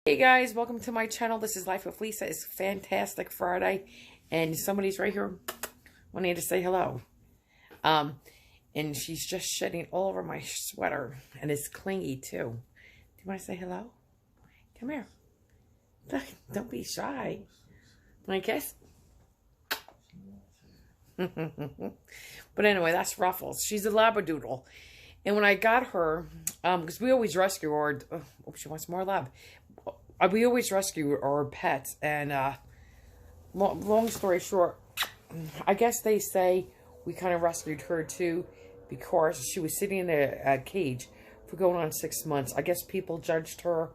Hey guys, welcome to my channel. This is Life with Lisa. It's fantastic Friday, and somebody's right here wanting to say hello. And she's just shedding all over my sweater, and it's clingy too. Do you want to say hello? Come here. Don't be shy. I guess. But anyway, that's Ruffles. She's a Labradoodle. And when I got her, because we always rescue her, oh, she wants more lab. We always rescue our pets, and long story short, I guess they say we kind of rescued her too because she was sitting in a cage for going on 6 months. I guess people judged her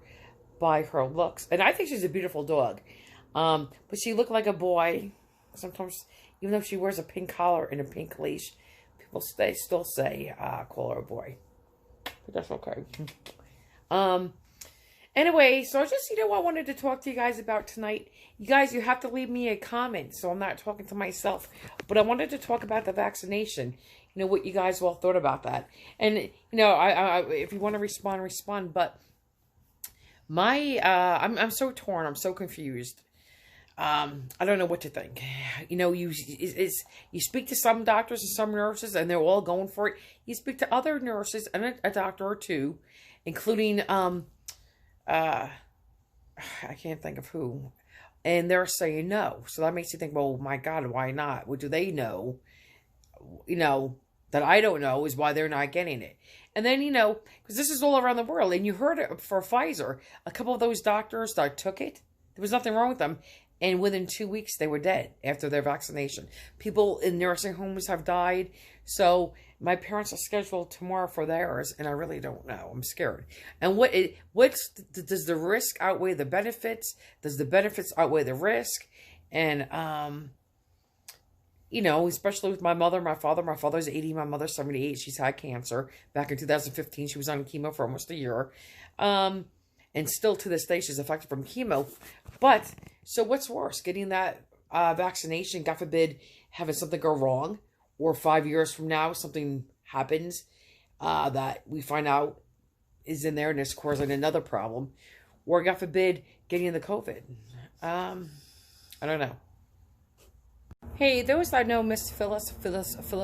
by her looks, and I think she's a beautiful dog, but she looked like a boy. Sometimes, even though she wears a pink collar and a pink leash, people still say call her a boy, but that's okay. Anyway, so I just, I wanted to talk to you guys about tonight. You guys, you have to leave me a comment, so I'm not talking to myself. But I wanted to talk about the vaccination. What you guys all thought about that. And, if you want to respond. But I'm so torn. I'm so confused. I don't know what to think. You speak to some doctors and some nurses, and they're all going for it. You speak to other nurses and a doctor or two, including, I can't think of who, and they're saying no. So that makes you think, well, my God, why not? What do they know? That I don't know is why they're not getting it. And then, because this is all around the world, and you heard it for Pfizer, a couple of those doctors that took it, there was nothing wrong with them. And within 2 weeks, they were dead after their vaccination. People in nursing homes have died. So my parents are scheduled tomorrow for theirs, and I really don't know. I'm scared. And does the risk outweigh the benefits? Does the benefits outweigh the risk? And, especially with my mother, my father. My father's 80, my mother's 78. She's had cancer. Back in 2015, she was on chemo for almost a year. And still to this day, she's affected from chemo. But, so what's worse? Getting that vaccination, God forbid, having something go wrong, or 5 years from now, something happens that we find out is in there and it's causing another problem, or God forbid, getting the COVID. I don't know. Hey, those that know Miss Phyllis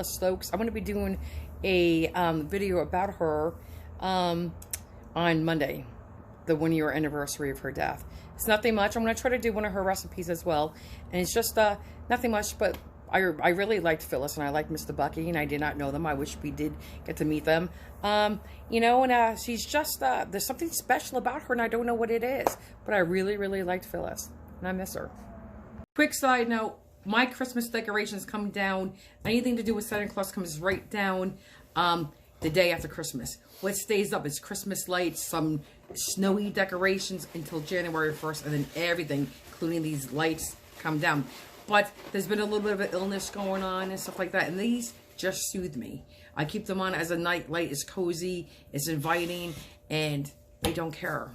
Stokes, I'm going to be doing a video about her on Monday, the 1 year anniversary of her death. It's nothing much. I'm going to try to do one of her recipes as well. And it's just nothing much, but I really liked Phyllis, and I liked Mr. Bucky, and I did not know them. I wish we did get to meet them. And she's just, there's something special about her, and I don't know what it is. But I really, really liked Phyllis, and I miss her. Quick side note, my Christmas decorations come down. Anything to do with Santa Claus comes right down the day after Christmas. What stays up is Christmas lights, some snowy decorations until January 1st, and then everything, including these lights, come down. But there's been a little bit of an illness going on and stuff like that, and these just soothe me. I keep them on as a night light. It's cozy, it's inviting, and they don't care.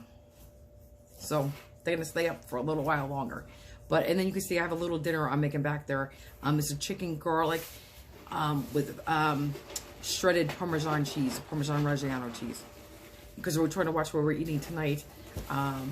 So they're going to stay up for a little while longer. And then you can see I have a little dinner I'm making back there. It's a chicken garlic with shredded Parmesan cheese, Parmesan Reggiano cheese. Because we're trying to watch what we're eating tonight. And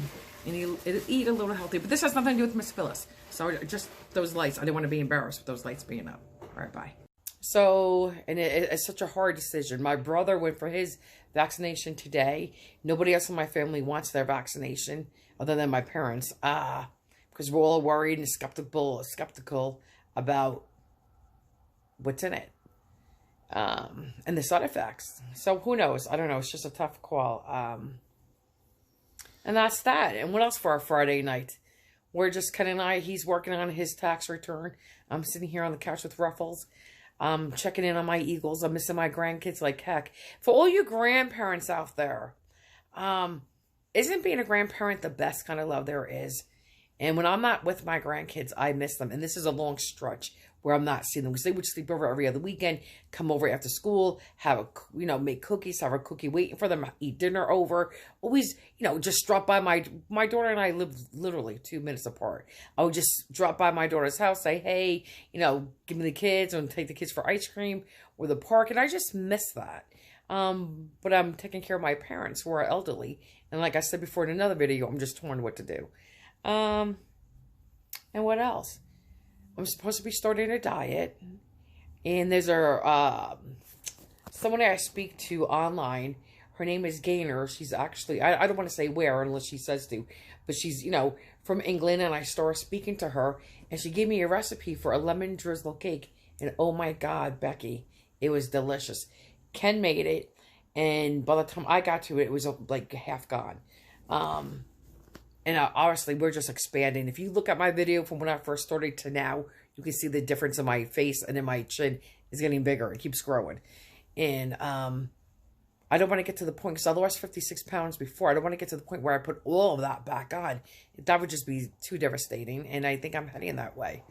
eat a little healthy. But this has nothing to do with Miss Phyllis. So just those lights. I didn't want to be embarrassed with those lights being up. All right, bye. So, and it's such a hard decision. My brother went for his vaccination today. Nobody else in my family wants their vaccination other than my parents. Because we're all worried and skeptical about what's in it. And the side effects. So who knows? I don't know. It's just a tough call. And that's that. And what else for our Friday night? We're just, Ken and I, he's working on his tax return. I'm sitting here on the couch with Ruffles. Checking in on my Eagles. I'm missing my grandkids like heck. For all you grandparents out there, isn't being a grandparent the best kind of love there is? And when I'm not with my grandkids, I miss them. And this is a long stretch where I'm not seeing them. Because they would sleep over every other weekend, come over after school, make cookies, have a cookie waiting for them, eat dinner over. Always, just drop by my daughter and I live literally 2 minutes apart. I would just drop by my daughter's house, say, hey, give me the kids, and take the kids for ice cream or the park. And I just miss that. But I'm taking care of my parents who are elderly, And like I said before in another video, I'm just torn what to do. And what else? I'm supposed to be starting a diet. And there's someone I speak to online. Her name is Gaynor. She's actually, I don't want to say where unless she says to. But she's, from England. And I started speaking to her. And she gave me a recipe for a lemon drizzle cake. And oh my God, Becky, it was delicious. Ken made it. And by the time I got to it, it was like half gone. And honestly, we're just expanding. If you look at my video from when I first started to now, you can see the difference in my face and in my chin is getting bigger. It keeps growing. And I don't want to get to the point, because I lost 56 pounds before. I don't want to get to the point where I put all of that back on. That would just be too devastating. And I think I'm heading that way.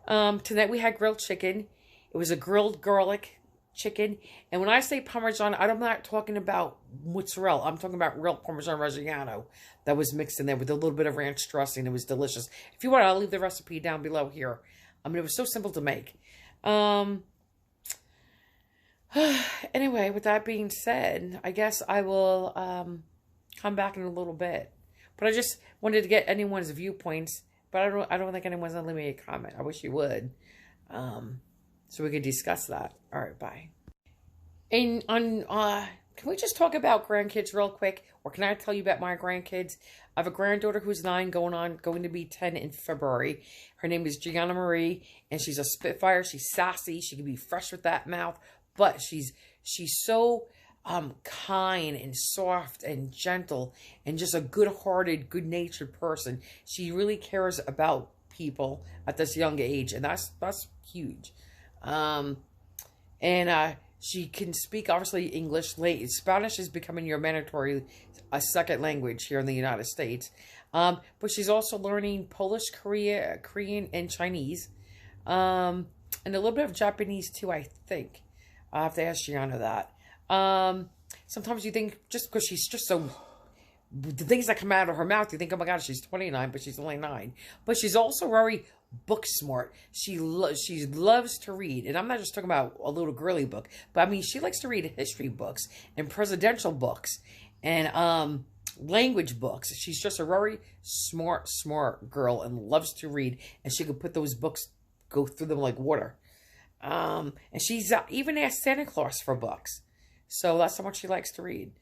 Tonight we had grilled chicken. It was a grilled garlic chicken. And when I say Parmesan, I'm not talking about mozzarella. I'm talking about real Parmesan Reggiano that was mixed in there with a little bit of ranch dressing. It was delicious. If you want, I'll leave the recipe down below here. I mean, it was so simple to make. Anyway, with that being said, I guess I will come back in a little bit. But I just wanted to get anyone's viewpoints. But I don't think anyone's going to leave me a comment. I wish you would. So we could discuss that. All right, bye. And can we just talk about grandkids real quick? Or can I tell you about my grandkids? I have a granddaughter who's 9, going to be 10 in February. Her name is Gianna Marie, and she's a spitfire. She's sassy. She can be fresh with that mouth, but she's so kind and soft and gentle and just a good-hearted, good-natured person. She really cares about people at this young age, and that's huge. She can speak, obviously, English. Spanish is becoming your mandatory second language here in the United States. But she's also learning Polish, Korean, and Chinese. And a little bit of Japanese, too, I think. I have to ask Gianna that. Sometimes you think, just because she's just so... The things that come out of her mouth, you think, oh my God, she's 29, but she's only 9. But she's also very book smart. She loves to read. And I'm not just talking about a little girly book. But I mean, she likes to read history books and presidential books and language books. She's just a very smart girl and loves to read. And she could put those books, go through them like water. And she's even asked Santa Claus for books. So that's how much she likes to read.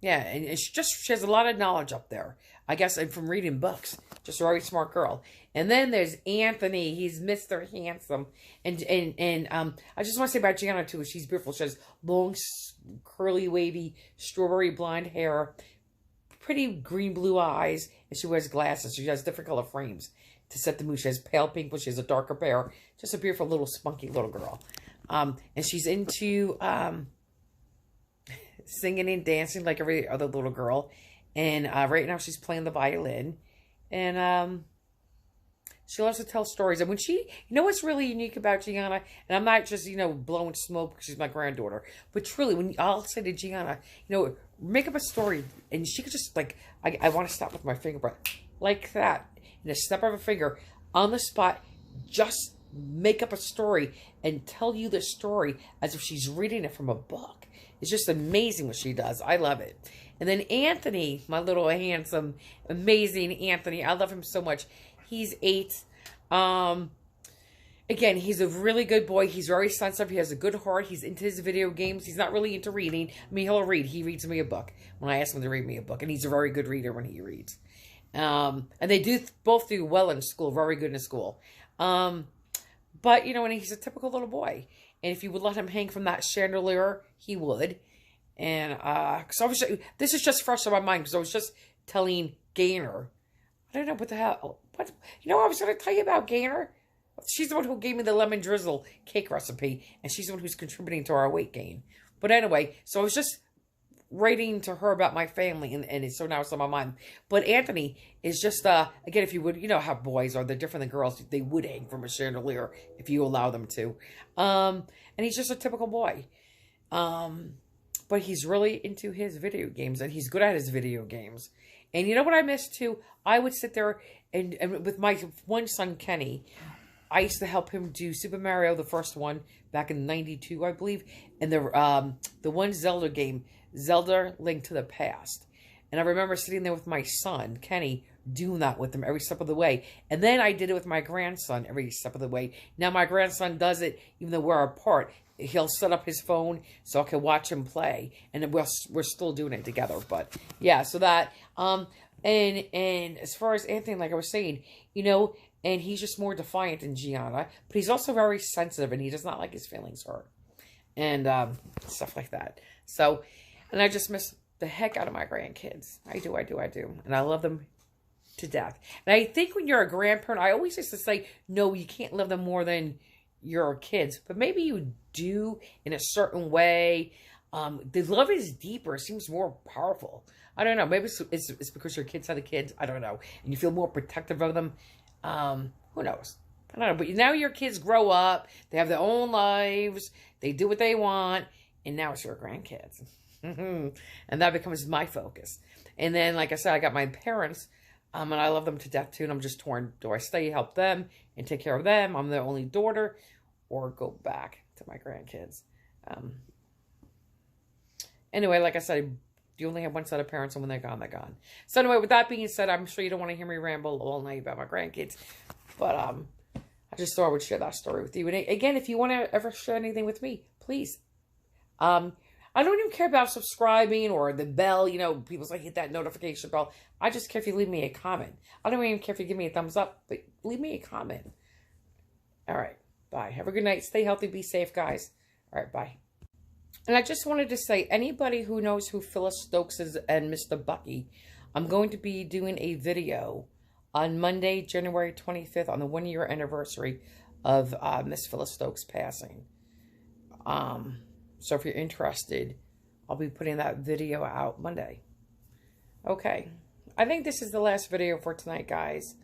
Yeah, and she has a lot of knowledge up there. I guess, and from reading books. Just a very smart girl. And then there's Anthony. He's Mr. Handsome. And I just want to say about Gianna, too. She's beautiful. She has long, curly, wavy, strawberry blonde hair. Pretty green-blue eyes. And she wears glasses. She has different color frames to set the mood. She has pale pink, but she has a darker pair. Just a beautiful little spunky little girl. And she's into... singing and dancing like every other little girl. And right now she's playing the violin. And she loves to tell stories. And when you know what's really unique about Gianna? And I'm not just, blowing smoke because she's my granddaughter. But truly, I'll say to Gianna, make up a story. And she could just, like, I want to stop with my finger, but like that. In a snap of a finger, on the spot, just make up a story and tell you the story as if she's reading it from a book. It's just amazing what she does. I love it. And then Anthony, my little handsome, amazing Anthony. I love him so much. He's 8. Again, he's a really good boy. He's very sensitive. He has a good heart. He's into his video games. He's not really into reading. I mean, he'll read. He reads me a book when I ask him to read me a book. And he's a very good reader when he reads. And they both do well in school. Very good in school. But, and he's a typical little boy. And if you would let him hang from that chandelier, he would. And, so this is just fresh on my mind, because I was just telling Gaynor. I don't know what the hell. What? I was going to tell you about Gaynor. She's the one who gave me the lemon drizzle cake recipe. And she's the one who's contributing to our weight gain. But anyway, so I was just writing to her about my family. And so now it's on my mind. But Anthony is just, again, if you would, how boys are. They're different than girls. They would hang from a chandelier if you allow them to. And he's just a typical boy. But he's really into his video games. And he's good at his video games. And you know what I miss too? I would sit there and with my one son, Kenny, I used to help him do Super Mario, the first one, back in '92, I believe. And the one Zelda game, Zelda Link to the Past. And I remember sitting there with my son, Kenny, doing that with him every step of the way. And then I did it with my grandson every step of the way. Now my grandson does it even though we're apart. He'll set up his phone so I can watch him play. And we're still doing it together. But yeah, so that... And as far as Anthony, like I was saying, you know, and he's just more defiant than Gianna, but he's also very sensitive, and he does not like his feelings hurt, and stuff like that. So, and I just miss the heck out of my grandkids. I do, and I love them to death. And I think when you're a grandparent, I always used to say, no, you can't love them more than your kids, but maybe you do in a certain way. The love is deeper, it seems more powerful. I don't know. Maybe it's because your kids had the kids. I don't know. And you feel more protective of them. Who knows? I don't know. But now your kids grow up. They have their own lives. They do what they want. And now it's your grandkids. And that becomes my focus. And then, like I said, I got my parents. And I love them to death, too. And I'm just torn. Do I stay, help them, and take care of them? I'm their only daughter. Or go back to my grandkids. Anyway, like I said, you only have one set of parents, and when they're gone, they're gone. So anyway, with that being said, I'm sure you don't want to hear me ramble all night about my grandkids. But I just thought I would share that story with you. And again, if you want to ever share anything with me, please. I don't even care about subscribing or the bell. You know, people say hit that notification bell. I just care if you leave me a comment. I don't even care if you give me a thumbs up, but leave me a comment. All right. Bye. Have a good night. Stay healthy. Be safe, guys. All right. Bye. And I just wanted to say, anybody who knows who Phyllis Stokes is and Mr. Bucky, I'm going to be doing a video on Monday, January 25th, on the 1-year anniversary of Miss Phyllis Stokes passing. So if you're interested, I'll be putting that video out Monday. Okay. I think this is the last video for tonight, guys.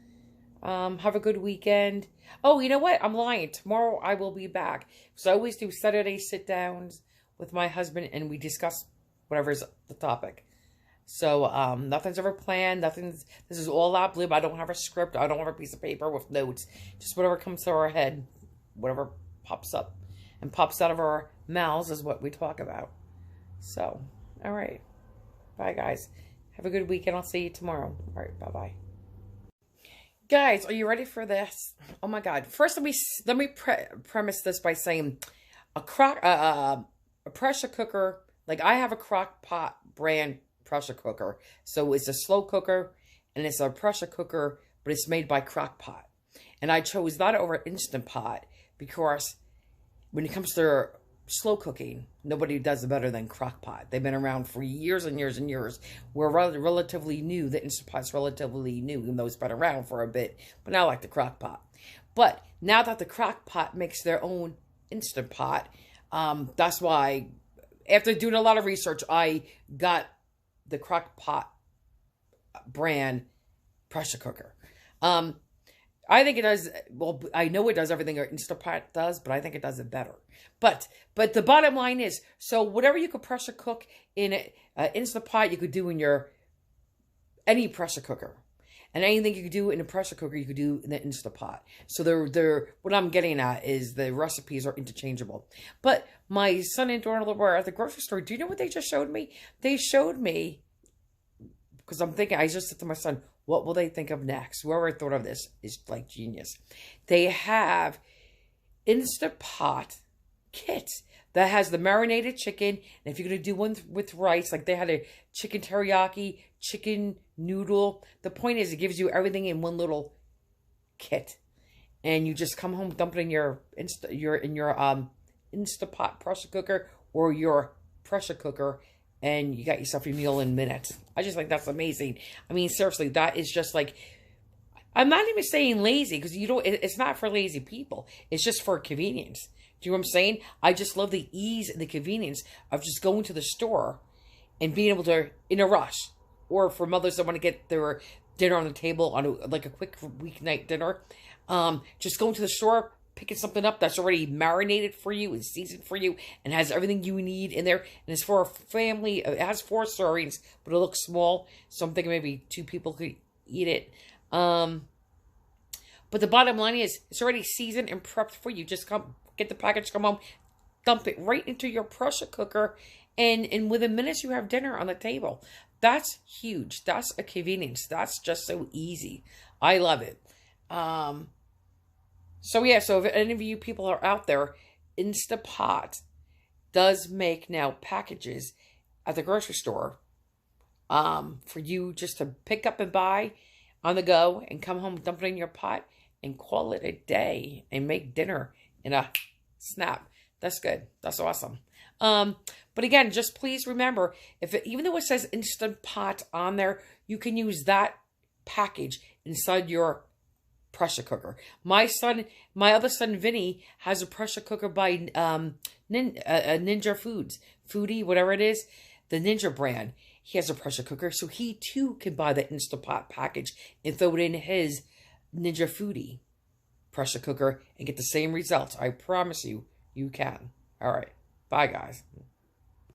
Have a good weekend. Oh, you know what? I'm lying. Tomorrow I will be back. So I always do Saturday sit-downs with my husband, and we discuss whatever's the topic. So, nothing's ever planned. This is all out blue. I don't have a script. I don't have a piece of paper with notes. Just whatever comes to our head, whatever pops up and pops out of our mouths is what we talk about. So, all right. Bye, guys. Have a good weekend. I'll see you tomorrow. All right. Bye-bye. Guys, are you ready for this? Oh, my God. First, let me premise this by saying a pressure cooker, like I have a crock pot brand pressure cooker. So it's a slow cooker and it's a pressure cooker, but it's made by crock pot. And I chose that over Instant Pot because when it comes to slow cooking, nobody does it better than crock pot. They've been around for years and years and years. We're relatively new. The Instant Pot's relatively new, even though it's been around for a bit. But now I like the crock pot. But now that the crock pot makes their own Instant Pot, that's why, after doing a lot of research, I got the crock pot brand pressure cooker. I think it does, well, I know it does everything an Instant Pot does, but I think it does it better. But the bottom line is, so whatever you could pressure cook in an Instant Pot, you could do in any pressure cooker. And anything you could do in a pressure cooker, you could do in the Instant Pot. So what I'm getting at is the recipes are interchangeable. But my son and daughter were at the grocery store. Do you know what they just showed me? They showed me, because I'm thinking, I just said to my son, what will they think of next? Whoever thought of this is like genius. They have Instant Pot kits that has the marinated chicken. And if you're going to do one with rice, like they had a chicken teriyaki, chicken noodle. The point is, it gives you everything in one little kit. And you just come home, dump it in your Instant Pot pressure cooker or your pressure cooker, and you got yourself your meal in minutes. I just think that's amazing. I mean, seriously, that is just like, I'm not even saying lazy, because it's not for lazy people. It's just for convenience. Do you know what I'm saying? I just love the ease and the convenience of just going to the store and being able to, in a rush, or for mothers that want to get their dinner on the table on like a quick weeknight dinner, just going to the store, picking something up that's already marinated for you and seasoned for you and has everything you need in there. And it's for a family. It has 4 servings, but it looks small. So I'm thinking maybe 2 people could eat it. But the bottom line is, it's already seasoned and prepped for you. Just get the package, come home, dump it right into your pressure cooker, And within minutes you have dinner on the table. That's huge. That's a convenience. That's just so easy. I love it. So yeah, so if any of you people are out there, Instapot does make now packages at the grocery store for you just to pick up and buy on the go and come home, dump it in your pot, and call it a day and make dinner in a snap. That's good. That's awesome. But again, just please remember, even though it says Instant Pot on there, you can use that package inside your pressure cooker. My other son, Vinny, has a pressure cooker by Ninja Foods, Foodie, whatever it is, the Ninja brand. He has a pressure cooker, so he too can buy the Instant Pot package and throw it in his Ninja Foodie pressure cooker and get the same results. I promise you, you can. All right. Bye, guys.